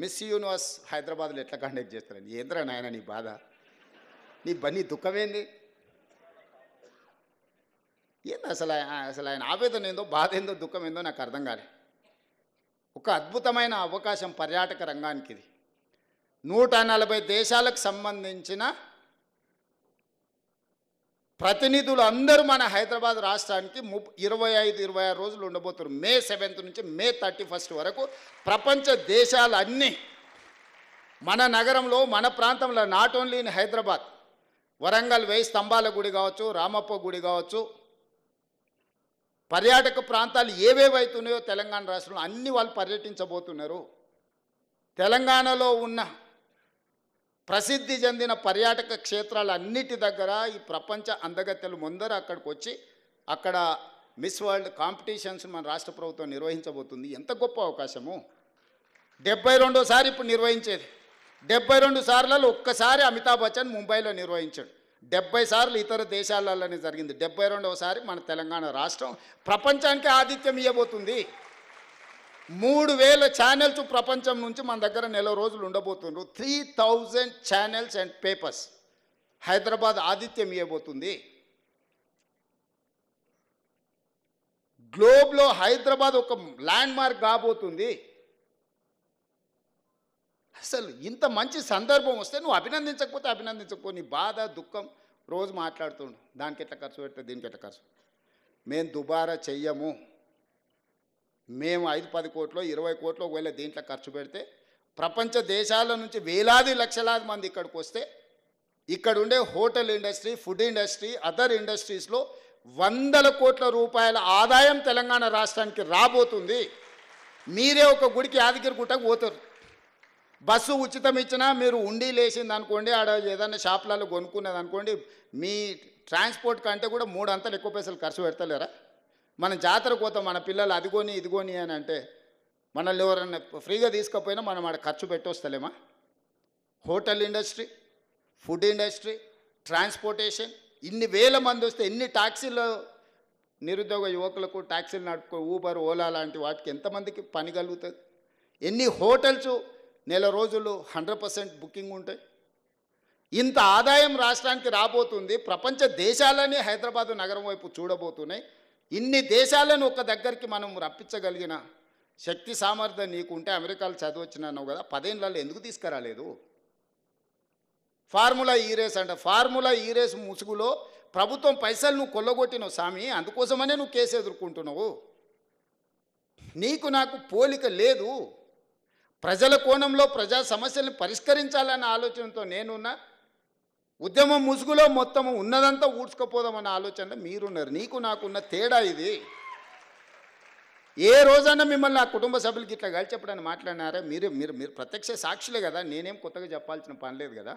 Miss universe హైదరాబాద్లో ఎట్లా conduct చేస్తారని. ఏంద్రా నాయన నీ బాధ, నీ దుఃఖమేంది, ఏంది అసలు ఆయన ఆవేదన ఏందో, బాధ ఏందో, దుఃఖం ఏందో నాకు అర్థం కాలే. ఒక అద్భుతమైన అవకాశం పర్యాటక రంగానికి ఇది. 140 దేశాలకు సంబంధించిన ప్రతినిధులు అందరూ మన హైదరాబాద్ రాష్ట్రానికి 25-26 రోజులు ఉండబోతున్నారు. మే 7th నుంచి మే 31st వరకు ప్రపంచ దేశాలన్నీ మన నగరంలో, మన ప్రాంతంలో, not only in Hyderabad, Warangal 1000 స్తంభాల గుడి కావచ్చు, రామప్ప గుడి కావచ్చు, పర్యాటక ప్రాంతాలు ఏవేవైతున్నాయో తెలంగాణ రాష్ట్రంలో అన్ని వాళ్ళు పర్యటించబోతున్నారు. తెలంగాణలో ఉన్న ప్రసిద్ధి చెందిన పర్యాటక క్షేత్రాలన్నిటి దగ్గర ఈ ప్రపంచ అందగత్తెలు ముందర అక్కడికి వచ్చి అక్కడ మిస్ వరల్డ్ కాంపిటీషన్స్ మన రాష్ట్ర ప్రభుత్వం నిర్వహించబోతుంది. ఎంత గొప్ప అవకాశము. 72సారి ఇప్పుడు నిర్వహించేది. 72 సార్లలో ఒక్కసారి అమితాబ్ బచ్చన్ ముంబైలో నిర్వహించాడు. 70 సార్లు ఇతర దేశాలలోనే జరిగింది. 72వసారి మన తెలంగాణ రాష్ట్రం ప్రపంచానికి ఆతిథ్యం ఇవ్వబోతుంది. 3000 ఛానల్స్ ప్రపంచం నుంచి మన దగ్గర నెల రోజులు ఉండబోతున్నారు. 3000 ఛానల్స్ అండ్ పేపర్స్ హైదరాబాద్ ఆతిథ్యం ఇవ్వబోతుంది. గ్లోబ్లో హైదరాబాద్ ఒక ల్యాండ్ మార్క్ కాబోతుంది. అసలు ఇంత మంచి సందర్భం వస్తే నువ్వు అభినందించకపో, నీ బాధ దుఃఖం రోజు మాట్లాడుతుండు. దానికి ఎట్లా ఖర్చు పెడితే దీనికి ఎట్లా ఖర్చు. మేము దుబారా చెయ్యము. మేము 5-10 కోట్లు 20 కోట్లు ఒకవేళ దీంట్లో ఖర్చు పెడితే ప్రపంచ దేశాల నుంచి వేలాది లక్షలాది మంది ఇక్కడికి వస్తే ఇక్కడ ఉండే hotel industry, food industry, other ఇండస్ట్రీస్లో 100 కోట్ల రూపాయల ఆదాయం తెలంగాణ రాష్ట్రానికి రాబోతుంది. మీరే ఒక గుడికి యాదగిరి గుట్టకు పోతారు, బస్సు ఉచితం ఇచ్చినా మీరు ఉండి లేచింది అనుకోండి, ఆడ ఏదైనా షాపులలో కొనుక్కున్నది అనుకోండి, మీ ట్రాన్స్పోర్ట్ కంటే కూడా 3 అంతలు ఎక్కువ పైసలు ఖర్చు పెడతలేరా? మనం జాతరకు పోతాం, మన పిల్లలు అదిగోని ఇదిగోని అని అంటే మనల్ని ఎవరన్నా ఫ్రీగా తీసుకపోయినా మనం ఆడ ఖర్చు పెట్టొస్తలేమా? Hotel industry, food industry, transportation, ఇన్ని వేల మంది వస్తే ఎన్ని ట్యాక్సీలు, నిరుద్యోగ యువకులకు ట్యాక్సీలు నడుపుకో, ఊబర్, ఓలా లాంటి వాటికి ఎంతమందికి పని కలుగుతుంది? ఎన్ని హోటల్స్ నెల రోజులు 100% బుకింగ్ ఉంటాయి. ఇంత ఆదాయం రాష్ట్రానికి రాబోతుంది. ప్రపంచ దేశాలని హైదరాబాదు నగరం వైపు చూడబోతున్నాయి. ఇన్ని దేశాలను ఒక దగ్గరికి మనం రప్పించగలిగిన శక్తి సామర్థ్యం నీకుంటే, అమెరికాలో చదివచ్చినావు కదా, 10 ఏళ్ళలో ఎందుకు తీసుకురాలేదు? ఫార్ములా ఈ రేస్ అంట. ఫార్ములా ఈ రేస్ ముసుగులో ప్రభుత్వం పైసలు నువ్వు కొల్లగొట్టినావు స్వామి, అందుకోసమనే నువ్వు కేసు ఎదుర్కొంటున్నావు. నీకు నాకు పోలిక లేదు. ప్రజల కోణంలో ప్రజా సమస్యలను పరిష్కరించాలన్న ఆలోచనతో నేనున్నా. ఉద్యమం ముసుగులో మొత్తం ఉన్నదంతా ఊడ్చుకపోదామన్న ఆలోచనలో మీరున్నారు. నీకు నాకున్న తేడా ఇది. ఏ రోజైనా మిమ్మల్ని నా కుటుంబ సభ్యులకి ఇట్లా కలిసి చెప్పడానికి మాట్లాడినారా? మీరు ప్రత్యక్ష సాక్షులే కదా, నేనేం కొత్తగా చెప్పాల్సిన పని లేదు కదా.